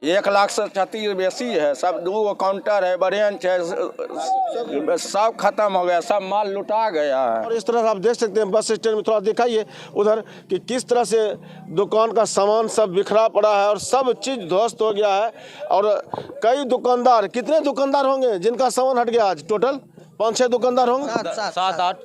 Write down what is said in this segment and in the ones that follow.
1,00,000 से 36 बेसी है। सब 2 काउंटर है, ब्रांच है, सब खत्म हो गया, सब माल लुटा गया है। और इस तरह से आप देख सकते हैं बस स्टैंड में, थोड़ा दिखाइए उधर कि किस तरह से दुकान का सामान सब बिखरा पड़ा है और सब चीज़ ध्वस्त हो गया है। और कई दुकानदार, कितने दुकानदार होंगे जिनका सामान हट गया आज? टोटल 5-6 दुकानदार होंगे, 7-8।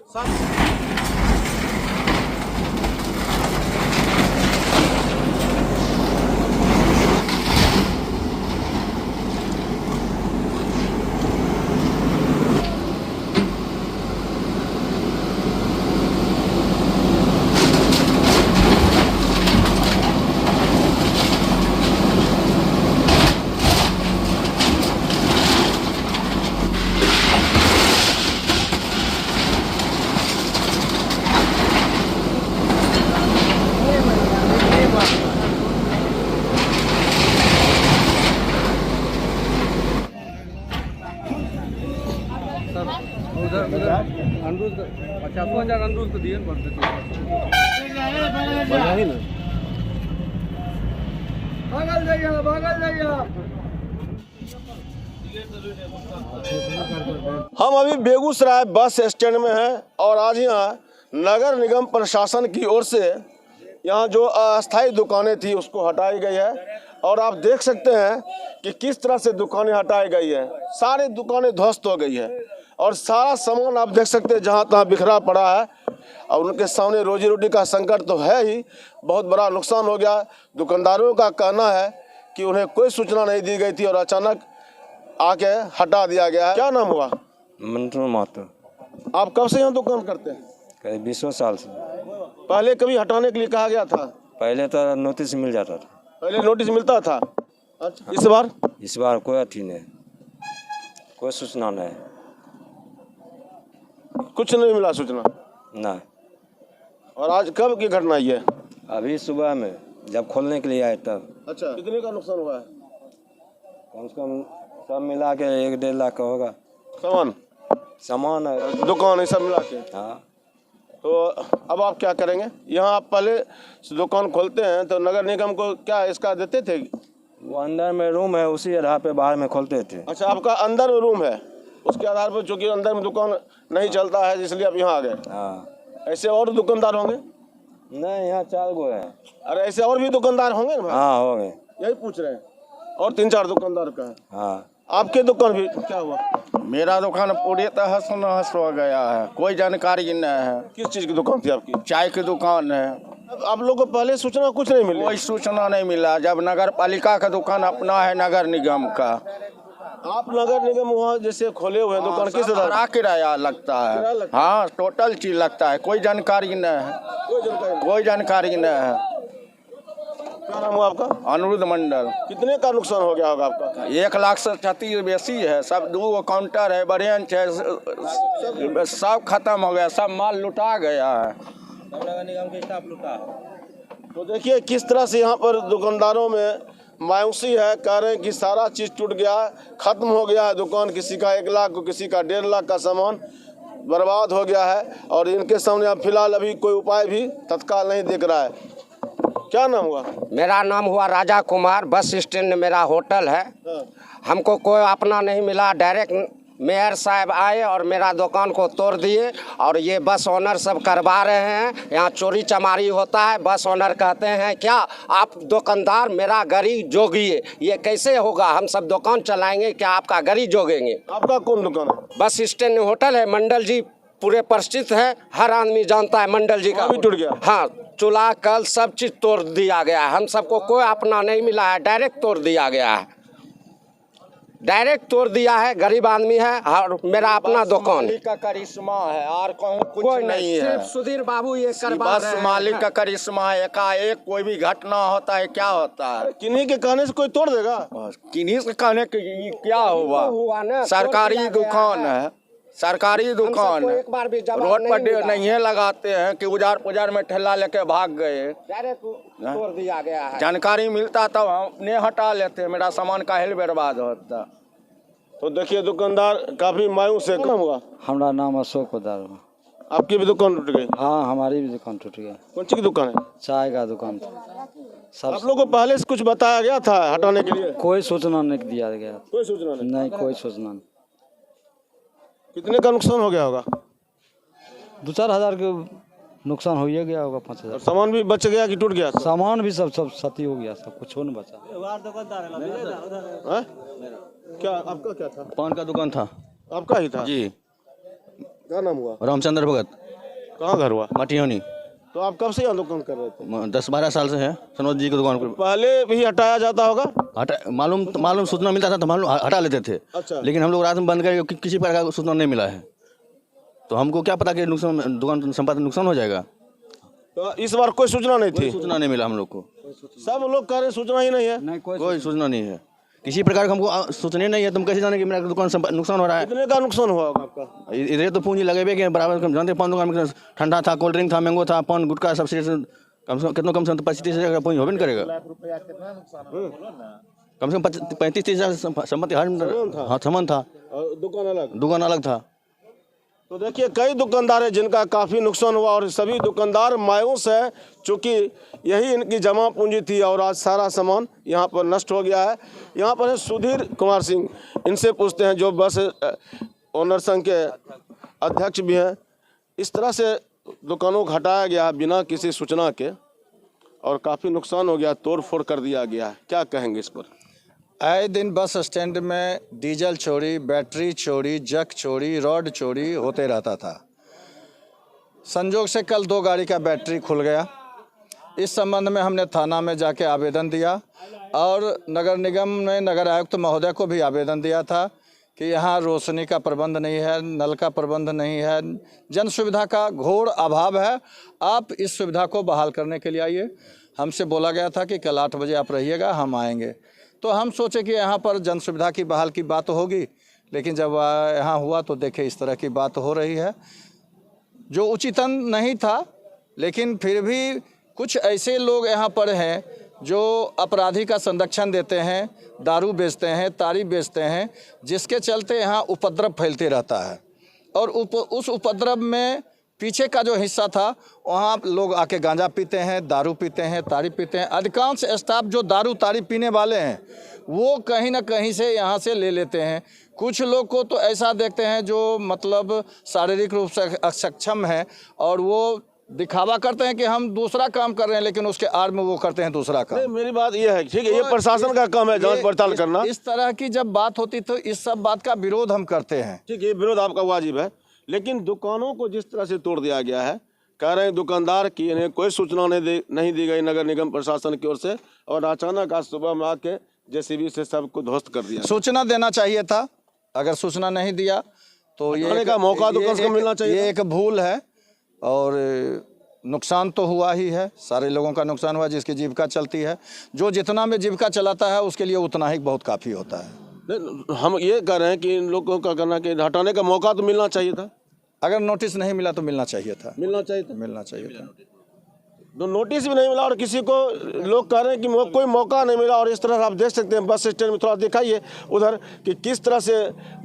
उधर अनुरोध 50,000 अनुरोध तो दिए बढ़ते हम अभी बेगूसराय बस स्टैंड में हैं और आज यहाँ नगर निगम प्रशासन की ओर से यहाँ जो अस्थायी दुकानें थी उसको हटाई गई है। और आप देख सकते हैं कि किस तरह से दुकानें हटाई गई है। सारी दुकानें ध्वस्त हो गई है और सारा सामान आप देख सकते हैं जहाँ तहाँ बिखरा पड़ा है। और उनके सामने रोजी रोटी का संकट तो है ही, बहुत बड़ा नुकसान हो गया। दुकानदारों का कहना है कि उन्हें कोई सूचना नहीं दी गई थी और अचानक आके हटा दिया गया है। क्या नाम हुआ? मंटू महतो। आप कब से यहाँ दुकान करते हैं? करीब 20 साल से। पहले कभी हटाने के लिए कहा गया था? पहले तो नोटिस मिल जाता था। पहले नोटिस मिलता था। अच्छा, इस बार कोई अथी नहीं, कोई सूचना नहीं, कुछ नहीं मिला सूचना नहीं। और आज कब की घटना ये? अभी सुबह में जब खोलने के लिए आए तब। अच्छा, कितने का नुकसान हुआ है? कम से कम सब मिला के 1-1.5 लाख का होगा। सामान दुकान ये सब मिला के? हाँ। तो अब आप क्या करेंगे? यहाँ आप पहले दुकान खोलते हैं तो नगर निगम को क्या इसका देते थे? वो अंदर में रूम है, उसी आधार पे बाहर में खोलते थे। अच्छा, आपका अंदर में रूम है, उसके आधार पर चूंकि अंदर में दुकान नहीं चलता है इसलिए आप यहाँ आ गए। हाँ। ऐसे और दुकानदार होंगे? नहीं, यहाँ 4 गो है। अरे ऐसे और भी दुकानदार होंगे ना? हाँ, हो गए। यही पूछ रहे हैं। और 3-4 दुकानदार का है। हाँ। आपके दुकान भी क्या हुआ? मेरा दुकान पूरी तरह से नष्ट हो गया है, कोई जानकारी नहीं है। किस चीज़ की दुकान थी आपकी? चाय की दुकान है। आप लोगों को पहले सूचना कुछ नहीं मिली? कोई सूचना नहीं मिला। जब नगर पालिका का दुकान अपना है नगर निगम का। आप नगर निगम वहाँ जैसे खोले हुए हैं दुकान, किस तरह किराया लगता है? हाँ, टोटल चीज लगता है, कोई जानकारी नहीं है। कोई जानकारी नहीं है। क्या नाम हुआ आपका? अनुरुद्ध मंडल। कितने का नुकसान हो गया होगा आपका? 1,00,000 से 36 बेसी है। सब 2 काउंटर है, ब्रांच है, सब खत्म हो गया, सब माल लुटा गया है। नगर निगम के स्टाफ लुटा है। तो देखिए किस तरह से यहाँ पर दुकानदारों में मायूसी है। कह रहे हैं कि सारा चीज़ टूट गया, ख़त्म हो गया है दुकान। किसी का 1 लाख, किसी का 1.5 लाख का सामान बर्बाद हो गया है। और इनके सामने अब फिलहाल अभी कोई उपाय भी तत्काल नहीं दिख रहा है। क्या नाम हुआ? मेरा नाम हुआ राजा कुमार। बस स्टैंड मेरा होटल है। हमको कोई अपना नहीं मिला। डायरेक्ट मेयर साहब आए और मेरा दुकान को तोड़ दिए। और ये बस ओनर सब करवा रहे हैं। यहाँ चोरी चमारी होता है। बस ओनर कहते हैं क्या आप दुकानदार मेरा गाड़ी जोगिए। ये कैसे होगा? हम सब दुकान चलाएंगे, क्या आपका गाड़ी जोगेंगे? आपका कौन दुकान है? बस स्टैंड होटल है, मंडल जी पूरे परिचित है, हर आदमी जानता है मंडल जी का। भी टूट गया? हाँ, चूल्हा कल सब चीज तोड़ दिया गया है। हम सबको कोई अपना नहीं मिला है, डायरेक्ट तोड़ दिया गया है। डायरेक्ट तोड़ दिया है। गरीब आदमी है और मेरा अपना दुकान का करिश्मा है और कुछ कोई नहीं है। सिर्फ सुधीर बाबू ये करवा बस रहे हैं। मालिक का करिश्मा है। एकाएक कोई भी घटना होता है, क्या होता है? किन्हीं के कहने से कोई तोड़ देगा? किन्हीं से कहने के ये क्या हुआ ना, सरकारी दुकान है, सरकारी दुकान है। एक बार भी रोड पर नहीं लगाते हैं कि उजार पुजार में ठेला लेके भाग गए। डायरेक्ट तोड़ दिया गया है। जानकारी मिलता तो हमने हटा लेते, मेरा सामान काहे बर्बाद होता। तो देखिए दुकानदार काफी मायूस है। क्या नाम हुआ? हमारा नाम अशोक पदार। आपकी भी दुकान टूट गई? हाँ, हमारी भी दुकान टूट गई। कौन सी की दुकान है? चाय का दुकान था सब। आप लोगों को पहले से कुछ बताया गया था हटाने के लिए? कोई सूचना नहीं दिया गया। कोई सूचना नहीं? नहीं, कोई सूचना नहीं। कितने का नुकसान हो गया होगा? 2-4 हज़ार के नुकसान हो ही गया होगा। 5 और हज़ार सामान भी बच गया कि टूट गया? सामान भी सब क्षति हो गया, सब कुछ हो नहीं बचा। हैं? क्या आपका क्या था? पान का दुकान था आपका ही था जी। क्या नाम हुआ? रामचंद्र भगत, कहाँ घर हुआ? मटियोनी। तो आप कब से यहाँ दुकान कर रहे थे? 10-12 साल से है सनोज जी की दुकान पर। पहले भी हटाया जाता होगा? मालूम सूचना मिलता था तो मालूम हटा लेते थे। अच्छा। लेकिन हम लोग रात में बंद करके किसी प्रकार का सूचना नहीं मिला है, तो हमको क्या पता कि नुकसान, दुकान संपत्ति नुकसान हो जाएगा। तो इस बार कोई सूचना नहीं थी? सूचना नहीं मिला हम लोग को। सब लोग कह रहे हैं सूचना ही नहीं है। नहीं, कोई सूचना नहीं है, किसी प्रकार का हमको सूचना नहीं है। तुम कैसे जाने कि मेरा दुकान नुकसान हो रहा है? कितने का नुकसान हुआ होगा आपका? इधर तो पूंजी लगे कि बराबर हम जानते। पान दुकान में ठंडा था, कोल्ड ड्रिंक था, मैंगो था, पान गुटखा सब से कम से कम 25-30 हज़ार का पूंजी होबे नहीं करेगा। कम से कम 35-30 हज़ार सम्पत्ति हर सामान था। और दुकान अलग था। तो देखिए कई दुकानदार हैं जिनका काफ़ी नुकसान हुआ और सभी दुकानदार मायूस है, चूँकि यही इनकी जमा पूंजी थी और आज सारा सामान यहाँ पर नष्ट हो गया है। यहाँ पर है सुधीर कुमार सिंह, इनसे पूछते हैं जो बस ओनर संघ के अध्यक्ष भी हैं। इस तरह से दुकानों को हटाया गया बिना किसी सूचना के और काफ़ी नुकसान हो गया, तोड़ फोड़ कर दिया गया है, क्या कहेंगे इस पर? आए दिन बस स्टैंड में डीजल चोरी, बैटरी चोरी, जक चोरी, रॉड चोरी होते रहता था। संजोग से कल 2 गाड़ी का बैटरी खुल गया। इस संबंध में हमने थाना में जाके आवेदन दिया और नगर निगम में नगर आयुक्त महोदय को भी आवेदन दिया था कि यहाँ रोशनी का प्रबंध नहीं है, नल का प्रबंध नहीं है, जन सुविधा का घोर अभाव है। आप इस सुविधा को बहाल करने के लिए आइए। हमसे बोला गया था कि कल 8 बजे आप रहिएगा, हम आएंगे। तो हम सोचे कि यहाँ पर जन सुविधा की बहाल की बात होगी, लेकिन जब यहाँ हुआ तो देखे इस तरह की बात हो रही है जो उचितन नहीं था। लेकिन फिर भी कुछ ऐसे लोग यहाँ पर हैं जो अपराधी का संरक्षण देते हैं, दारू बेचते हैं, ताड़ी बेचते हैं, जिसके चलते यहाँ उपद्रव फैलते रहता है। और उस उपद्रव में पीछे का जो हिस्सा था वहाँ लोग आके गांजा पीते हैं, दारू पीते हैं, ताड़ी पीते हैं। अधिकांश स्टाफ जो दारू ताड़ी पीने वाले हैं वो कहीं ना कहीं से यहाँ से ले लेते हैं। कुछ लोग को तो ऐसा देखते हैं जो मतलब शारीरिक रूप से अक्षम है और वो दिखावा करते हैं कि हम दूसरा काम कर रहे हैं, लेकिन उसके आड़ में वो करते हैं दूसरा काम। नहीं, मेरी बात यह है, ठीक है, ये प्रशासन का काम है जांच पड़ताल करना। इस तरह की जब बात होती तो इस सब बात का विरोध हम करते हैं। ठीक है, ये विरोध आपका वाजिब है, लेकिन दुकानों को जिस तरह से तोड़ दिया गया है, कह रहे हैं दुकानदार की इन्हें कोई सूचना नहीं दी गई नगर निगम प्रशासन की ओर से और अचानक आज सुबह में आके जेसीबी से सबको ध्वस्त कर दिया। सूचना देना चाहिए था, अगर सूचना नहीं दिया तो ये का मौका तो कम से कम मिलना चाहिए। ये एक भूल है और नुकसान तो हुआ ही है, सारे लोगों का नुकसान हुआ जिसकी जीविका चलती है। जो जितना में जीविका चलाता है उसके लिए उतना ही बहुत काफ़ी होता है। हम ये कह रहे हैं कि इन लोगों का करना कि हटाने का मौका तो मिलना चाहिए था। अगर नोटिस नहीं मिला तो मिलना चाहिए था। मिलना चाहिए था। तो नोटिस भी नहीं मिला और किसी को लोग कह रहे हैं कि कोई मौका नहीं मिला। और इस तरह आप देख सकते हैं बस स्टैंड में, थोड़ा दिखाइए उधर कि किस तरह से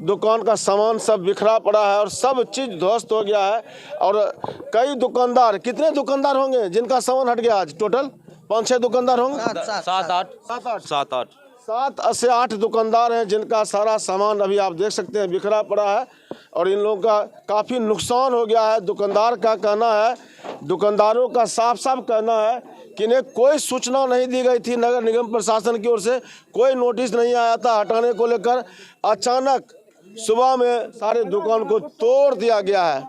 दुकान का सामान सब बिखरा पड़ा है और सब चीज़ ध्वस्त हो गया है। और कई दुकानदार, कितने दुकानदार होंगे जिनका सामान हट गया आज? टोटल 5-6 दुकानदार होंगे, 7 से 8 दुकानदार हैं जिनका सारा सामान अभी आप देख सकते हैं बिखरा पड़ा है और इन लोगों का काफ़ी नुकसान हो गया है। दुकानदार का कहना है, दुकानदारों का साफ साफ कहना है कि इन्हें कोई सूचना नहीं दी गई थी नगर निगम प्रशासन की ओर से, कोई नोटिस नहीं आया था हटाने को लेकर। अचानक सुबह में सारे दुकान को तोड़ दिया गया है।